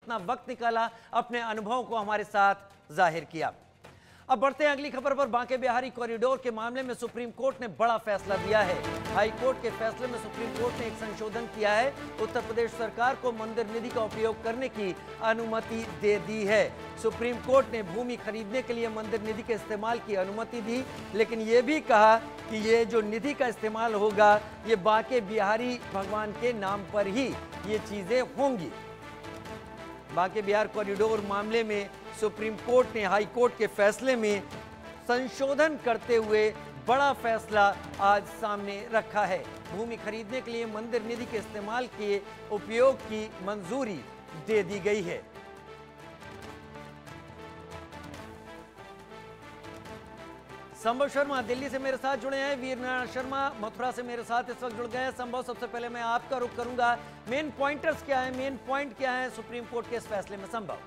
अपना वक्त निकाला, अपने अनुभवों को हमारे साथ जाहिर किया। अब बढ़ते हैं अगली खबर पर। बांके बिहारी कॉरिडोर के मामले में सुप्रीम कोर्ट ने बड़ा फैसला दिया है। हाई कोर्ट के फैसले में सुप्रीम कोर्ट ने एक संशोधन किया है। उत्तर प्रदेश सरकार को मंदिर निधि का उपयोग करने की अनुमति दे दी है। सुप्रीम कोर्ट ने भूमि खरीदने के लिए मंदिर निधि के इस्तेमाल की अनुमति दी, लेकिन यह भी कहा कि ये जो निधि का इस्तेमाल होगा ये बांके बिहारी भगवान के नाम पर ही ये चीजें होंगी। बांके बिहार कॉरिडोर मामले में सुप्रीम कोर्ट ने हाई कोर्ट के फैसले में संशोधन करते हुए बड़ा फैसला आज सामने रखा है। भूमि खरीदने के लिए मंदिर निधि के इस्तेमाल के उपयोग की मंजूरी दे दी गई है। संभव शर्मा दिल्ली से मेरे साथ जुड़े हैं, वीर नारायण शर्मा मथुरा से मेरे साथ इस वक्त जुड़ गए हैं। संभव, सबसे पहले मैं आपका रुख करूंगा, मेन पॉइंटर्स क्या है, मेन पॉइंट क्या है सुप्रीम कोर्ट के इस फैसले में? संभव।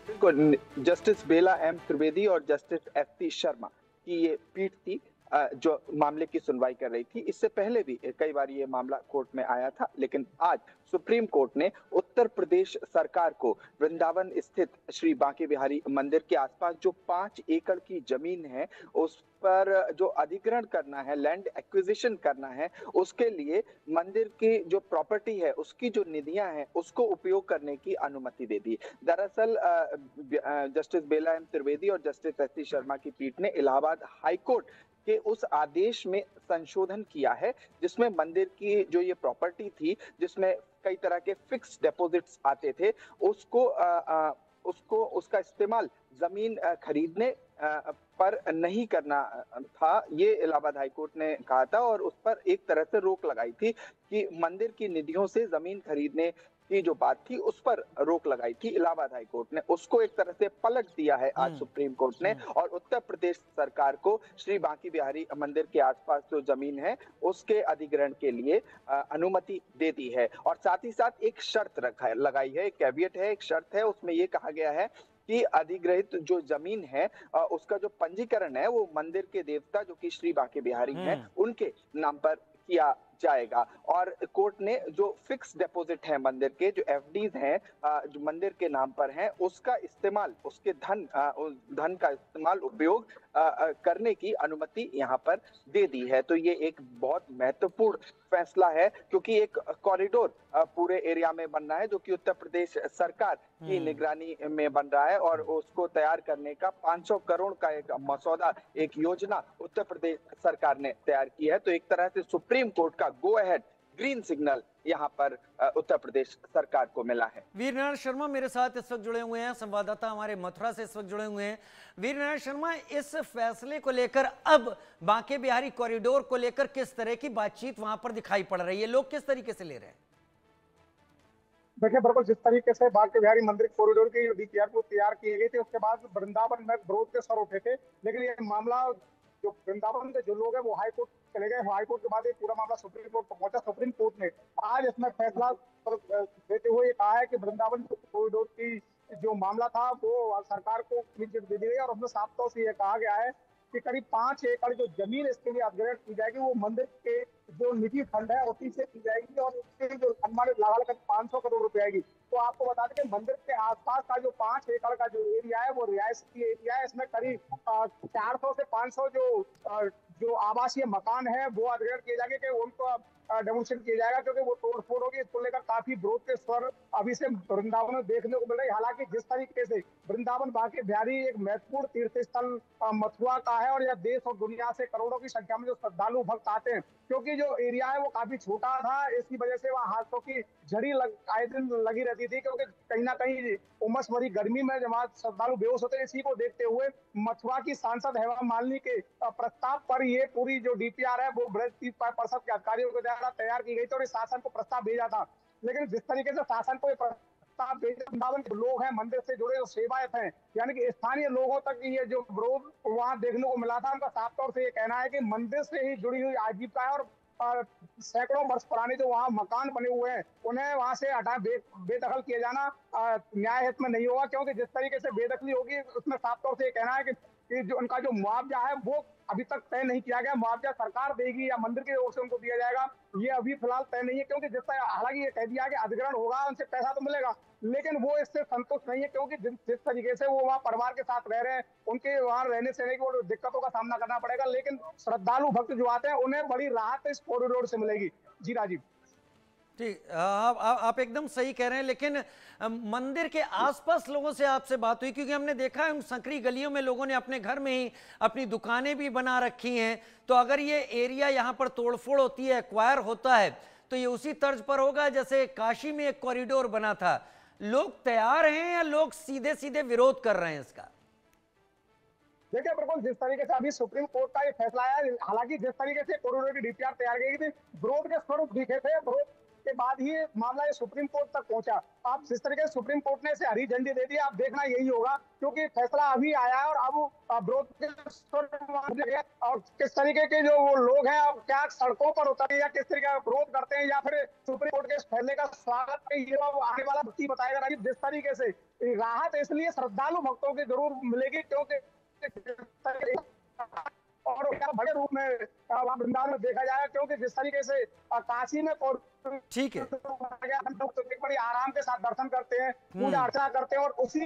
बिल्कुल, जस्टिस बेला एम त्रिवेदी और जस्टिस एफ.पी. शर्मा की ये पीठ थी जो मामले की सुनवाई कर रही थी। इससे पहले भी कई बार ये मामला कोर्ट में आया था, लेकिन आज सुप्रीम कोर्ट ने उत्तर प्रदेश सरकार को वृंदावन स्थित श्री बांके बिहारी मंदिर के आसपास जो 5 एकड़ की जमीन है उस पर जो अधिग्रहण करना है, लैंड एक्विजिशन करना है, उसके लिए मंदिर की जो प्रॉपर्टी है उसकी जो निधियां हैं उसको उपयोग करने की अनुमति दे दी। दरअसल जस्टिस बेला एम त्रिवेदी और जस्टिस एस.सी. शर्मा की पीठ ने इलाहाबाद हाई कोर्ट के उस आदेश में संशोधन किया है जिसमें मंदिर की जो ये प्रॉपर्टी थी, जिसमें कई तरह के फिक्स डिपॉजिट्स आते थे, उसको उसका इस्तेमाल जमीन खरीदने पर नहीं करना था, ये इलाहाबाद हाईकोर्ट ने कहा था और उस पर एक तरह से रोक लगाई थी कि मंदिर की निधियों से जमीन खरीदने की जो बात थी उस पर रोक लगाई थी इलाहाबाद हाईकोर्ट ने। उसको एक तरह से पलट दिया है आज सुप्रीम कोर्ट ने और उत्तर प्रदेश सरकार को श्री बांके बिहारी मंदिर के आसपास जो जमीन है उसके अधिग्रहण के लिए अनुमति दे दी है। और साथ ही साथ एक शर्त लगाई है, एक कैविएट है, एक शर्त है। उसमें ये कहा गया है कि अधिग्रहित जो जमीन है उसका जो पंजीकरण है वो मंदिर के देवता जो कि श्री बांके बिहारी हैं उनके नाम पर किया जाएगा। और कोर्ट ने जो फिक्स डिपॉजिट है मंदिर के, जो एफडीज हैं जो मंदिर के नाम पर हैं, उसका इस्तेमाल, उसके धन का इस्तेमाल, उपयोग करने की अनुमति यहाँ पर दे दी है। तो ये एक बहुत महत्वपूर्ण फैसला है क्योंकि एक कॉरिडोर पूरे एरिया में बन रहा है जो कि उत्तर प्रदेश सरकार की निगरानी में बन रहा है और उसको तैयार करने का 500 करोड़ का एक मसौदा, एक योजना उत्तर प्रदेश सरकार ने तैयार की है। तो एक तरह से सुप्रीम कोर्ट का गो अहेड ग्रीन सिग्नल यहाँ पर उत्तर प्रदेश सरकार को मिला है। वीर नारायण शर्मा मेरे साथ इस वक्त जुड़े हुए हैं, संवाददाता हमारे मथुरा से इस वक्त जुड़े हुए हैं। वीर नारायण शर्मा, इस फैसले को लेकर अब बांके बिहारी कॉरिडोर को लेकर किस तरह की बातचीत वहां पर दिखाई पड़ रही है, लोग किस तरीके से ले रहे हैं? देखिए, बिल्कुल जिस तरीके से बांके बिहारी मंदिर कॉरिडोर की डीपीआर को तैयार की गई थी उसके बाद वृंदावन में विरोध के स्वर उठे थे, लेकिन ये मामला जो वृंदावन के जो लोग हैं वो हाई कोर्ट चले गए। हाई कोर्ट के बाद ये पूरा मामला सुप्रीम कोर्ट पर पहुंचा। सुप्रीम कोर्ट ने आज इसमें फैसला देते हुए कहा है कि वृंदावन कॉरिडोर की जो मामला था वो सरकार को क्लीन चिट दे दी गई और उसमें साफ तौर से ये कहा गया है कि करीब 5 एकड़ जो जमीन इसके लिए अधिग्रहण की जाएगी वो मंदिर के जो निजी फंड है उसी से की जाएगी और उसके जो अनुमानित लागत 500 करोड़ रुपए आएगी। तो आपको बता दें कि मंदिर के आसपास का जो 5 एकड़ का जो एरिया है वो रिहायशी एरिया है। इसमें करीब 400 से 500 जो आवासीय मकान है वो अधिग्रहण किए जाएंगे कि उनको डेमोलिशन किया जाएगा क्योंकि वो तोड़फोड़ होगी। इसको लेकर काफी विरोध के स्वर अभी से वृंदावन में देखने को मिल रही है। हालांकि जिस तरीके से वृंदावन बांके बिहारी एक महत्वपूर्ण तीर्थ स्थल मथुरा का है और यह देश और दुनिया से करोड़ों की संख्या में जो श्रद्धालु भक्त आते हैं, क्योंकि जो एरिया है वो काफी छोटा था, इसकी वजह से वहाँ हादसों की झड़ी आए दिन लगी रहती थी क्योंकि कहीं ना कहीं उमस भरी गर्मी में जब श्रद्धालु बेहोश होते हैं। इसी को देखते हुए मथुरा की सांसद हेमा मालिनी के प्रस्ताव पर ये पूरी जो डीपीआर है वो ब्रज तीर्थ परिषद के अधिकारियों के द्वारा तैयार की गई थी और शासन को प्रस्ताव भेजा था। लेकिन जिस तरीके से शासन को वृंदावन के लोग हैं, मंदिर से जुड़े जो सेवायत हैं, यानी कि स्थानीय लोगों तक ये जो विरोध वहां देखने को मिला था, उनका साफ तौर से ये कहना है कि मंदिर से ही जुड़ी हुई आजीविका है और सैकड़ों वर्ष पुराने जो वहाँ मकान बने हुए हैं उन्हें वहां से हटा बेदखल किए जाना न्याय हित में नहीं होगा, क्योंकि जिस तरीके से बेदखली होगी उसमें साफ तौर से ये कहना है कि कि जो उनका जो मुआवजा है वो अभी तक तय नहीं किया गया। मुआवजा सरकार देगी या मंदिर की ओर से उनको दिया जाएगा, ये अभी फिलहाल तय नहीं है, क्योंकि जिस तरह हालांकि ये कह दिया कि अधिग्रहण होगा, उनसे पैसा तो मिलेगा, लेकिन वो इससे संतुष्ट नहीं है, क्योंकि जिस तरीके से वो वहाँ परिवार के साथ रह रहे हैं, उनके वहाँ रहने सहने की दिक्कतों का सामना करना पड़ेगा। लेकिन श्रद्धालु भक्त जो आते हैं उन्हें बड़ी राहत इस कॉरिडोर से मिलेगी। जी राजीव। ठीक, आप एकदम सही कह रहे हैं, लेकिन मंदिर के आसपास लोगों से आपसे बात हुई, क्योंकि हमने देखा है उन संकरी गलियों में लोगों ने अपने घर में ही अपनी दुकानें भी बना रखी हैं। तो अगर ये एरिया यहाँ पर तोड़फोड़ होती है, एक्वायर होता है, तो ये उसी तर्ज पर होगा जैसे काशी में एक कॉरिडोर बना था। लोग तैयार हैं या लोग सीधे सीधे विरोध कर रहे हैं इसका? देखिए बिल्कुल जिस तरीके से अभी सुप्रीम कोर्ट का ये फैसला आया, हालांकि जिस तरीके से कॉरिडोर की डीपीआर तैयार की गई थी, विरोध के स्वरूप दिखे थे, विरोध के बाद ही मामला ये सुप्रीम कोर्ट तक पहुंचा। अब जिस तरीके से सुप्रीम कोर्ट ने इसे हरी झंडी दे दी, आप देखना यही होगा, क्योंकि फैसला अभी आया है और अब विरोध के और किस तरीके के जो वो लोग हैं अब क्या सड़कों पर उतरे या किस तरीके का विरोध करते हैं या फिर सुप्रीम कोर्ट के इस फैसले का स्वागत है, ये आने वाला वक्त ही बताएगा। राजीव, जिस तरीके से राहत इसलिए श्रद्धालु भक्तों की जरूर मिलेगी, क्योंकि और क्या बड़े रूप में वृंदावन में देखा जाएगा, क्योंकि जिस तरीके से काशी में ठीक है, तो बड़ी आराम के साथ दर्शन करते हैं, पूजा अर्चना करते हैं और उसी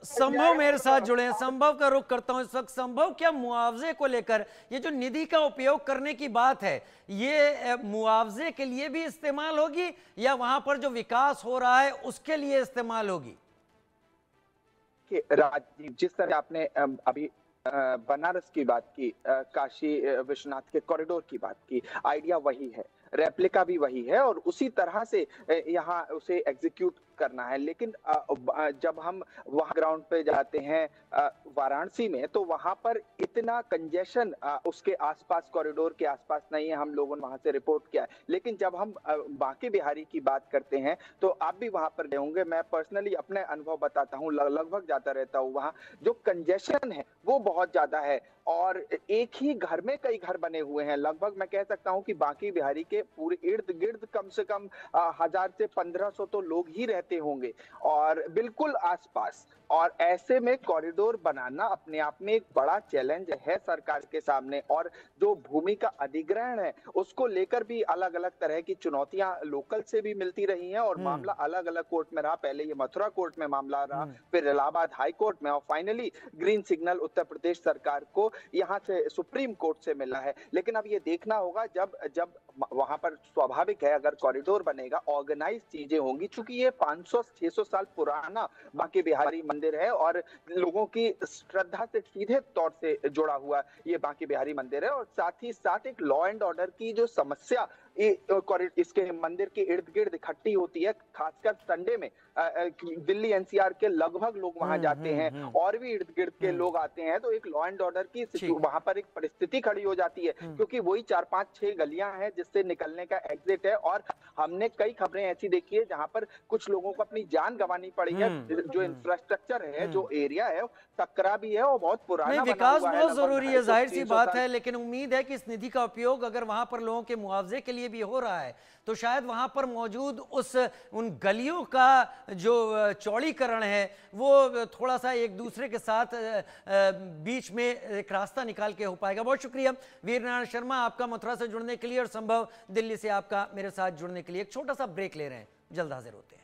संभव मेरे साथ जुड़े हैं। संभव का रुख करता हूं इस वक्त। संभव, क्या मुआवजे को लेकर ये जो निधि का उपयोग करने की बात है, ये मुआवजे के लिए भी इस्तेमाल होगी या वहां पर जो विकास हो रहा है उसके लिए इस्तेमाल होगी? कि राजीव, जिस तरह आपने अभी बनारस की बात की, काशी विश्वनाथ के कॉरिडोर की बात की, आइडिया वही है, रेप्लिका भी वही है और उसी तरह से यहाँ उसे एग्जीक्यूट करना है। लेकिन जब हम वहां ग्राउंड पे जाते हैं वाराणसी में, तो वहां पर इतना कंजेशन उसके आसपास, कॉरिडोर के आसपास नहीं है, हम लोगों ने वहां से रिपोर्ट किया है। लेकिन जब हम बांके बिहारी की बात करते हैं तो आप भी वहां पर गए होंगे, मैं पर्सनली अपने अनुभव बताता हूँ, लगभग जाता रहता हूँ वहां। जो कंजेशन है वो बहुत ज्यादा है और एक ही घर में कई घर बने हुए हैं। लगभग मैं कह सकता हूं कि बांके बिहारी के पूरे इर्द गिर्द कम से कम 1000 से 1500 तो लोग ही रहते होंगे और बिल्कुल आसपास। और ऐसे में कॉरिडोर बनाना अपने आप में एक बड़ा चैलेंज है सरकार के सामने। और जो भूमि का अधिग्रहण है उसको लेकर भी अलग अलग तरह की चुनौतियां लोकल से भी मिलती रही हैं और मामला अलग अलग कोर्ट में रहा। पहले ये मथुरा कोर्ट में मामला रहा, फिर इलाहाबाद हाई कोर्ट में और finally green signal Uttar Pradesh सरकार को यहाँ से सुप्रीम कोर्ट से मिला है। लेकिन अब ये देखना होगा जब वहां पर, स्वाभाविक है अगर कॉरिडोर बनेगा, ऑर्गेनाइज चीजें होंगी, चूंकि ये 500-600 साल पुराना बांके बिहारी मंदिर है और लोगों की श्रद्धा से सीधे तौर से जुड़ा हुआ ये बांके बिहारी मंदिर है। और साथ ही साथ एक लॉ एंड ऑर्डर की जो समस्या इसके मंदिर के इर्द गिर्द इकट्ठी होती है, खासकर संडे में दिल्ली एनसीआर के लगभग लोग वहां जाते हैं और भी इर्द गिर्द के लोग आते हैं, तो एक लॉ एंड ऑर्डर की वहां पर एक परिस्थिति खड़ी हो जाती है, क्योंकि वही 4-5-6 गलियां हैं जिससे निकलने का एग्जिट है। और हमने कई खबरें ऐसी देखी है जहां पर कुछ लोगों को अपनी जान गंवानी पड़ी है। जो इंफ्रास्ट्रक्चर है, जो एरिया है, सकरा भी है और बहुत पुराना विकास बहुत जरूरी है, जाहिर सी बात है। लेकिन उम्मीद है कि इस निधि का उपयोग अगर वहां पर लोगों के मुआवजे के लिए भी हो रहा है तो शायद वहां पर मौजूद उन गलियों का जो चौड़ीकरण है वो थोड़ा सा एक दूसरे के साथ बीच में एक रास्ता निकाल के हो पाएगा। बहुत शुक्रिया वीर नारायण शर्मा आपका मथुरा से जुड़ने के लिए और संभव दिल्ली से आपका मेरे साथ जुड़ने के लिए। एक छोटा सा ब्रेक ले रहे हैं, जल्द हाजिर होते हैं।